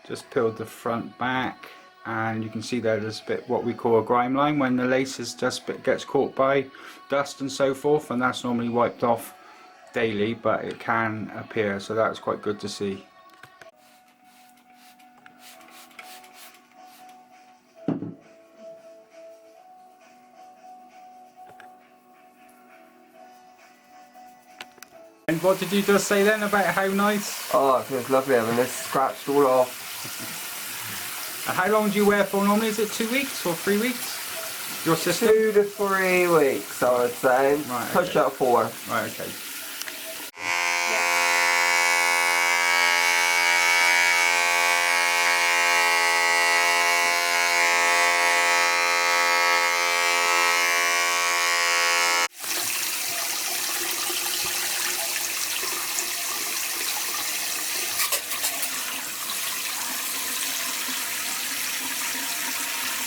Just peeled the front back, and you can see there's a bit what we call a grime line when the lace is just gets caught by dust and so forth, and that's normally wiped off daily, but it can appear, so that's quite good to see. And what did you just say then about how nice? Oh, it feels lovely having this scratched all off. And how long do you wear for normally? Is it 2 weeks or 3 weeks? Your system? 2 to 3 weeks, I would say. Right, Push okay. out 4. Right, okay.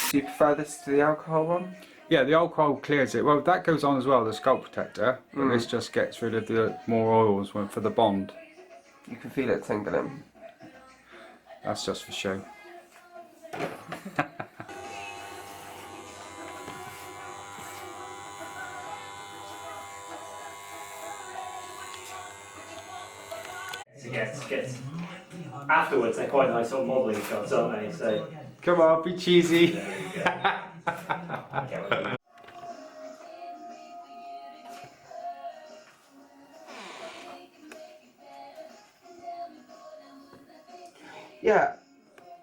Do you prefer this to the alcohol one? Yeah, the alcohol clears it. Well, that goes on as well, the scalp protector. But this just gets rid of the more oils for the bond. You can feel it tingling. That's just for show. It gets afterwards they're quite nice sort of modelling shots, aren't they? So Come on, be cheesy. there you go. Yeah.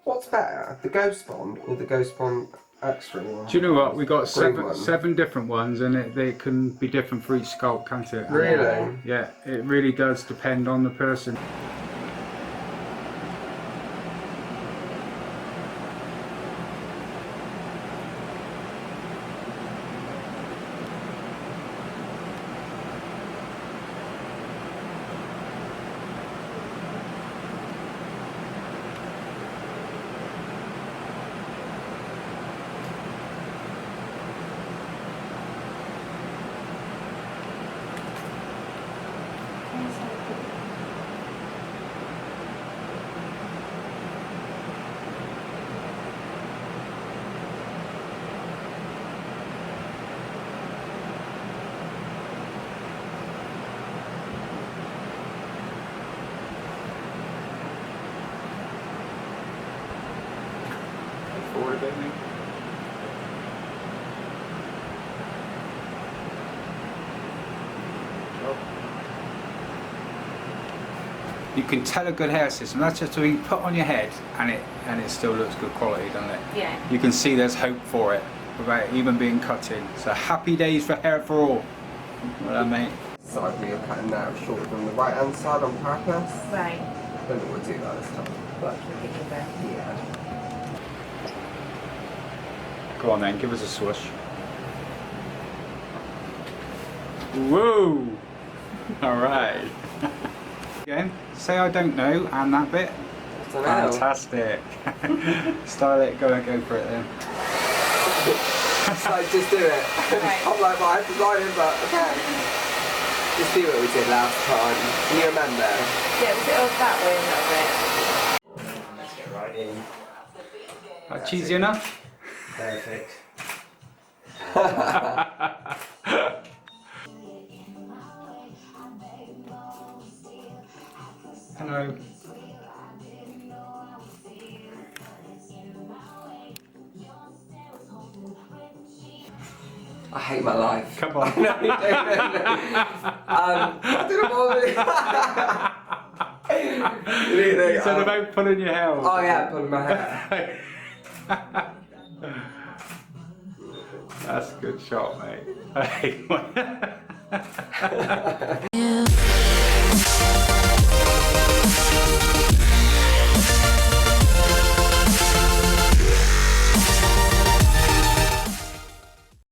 What's better, the Ghost Bond or the Ghost Bond Extra one? Do you know what? We've got Green one. seven different ones, and they can be different for each scalp, can't it? Really? Yeah, it really does depend on the person. Forward a bit, mate. You can tell a good hair system. That's just what you put on your head, and it still looks good quality, doesn't it? Yeah. You can see there's hope for it without even being cut in. So happy days for hair for all. Well done, mate. Side we are cutting now shorter than the right hand side on purpose. Right. I don't think we'll do that this time. What, keep it over? Yeah. Go on then, give us a swoosh. Whoa! Alright. Again, say I don't know, and that bit. Fantastic. Style it, go for it then. So just do it. Right. I'm like, well, I have to write it, but okay. Just do what we did last time. Can you remember? Yeah, was it all that way a little bit? Let's get right in. That cheesy enough? Perfect. Hello. I hate my life. Come on. No, you don't. I didn't want You said about pulling your hair off. Oh yeah, pulling my hair. That's a good shot, mate.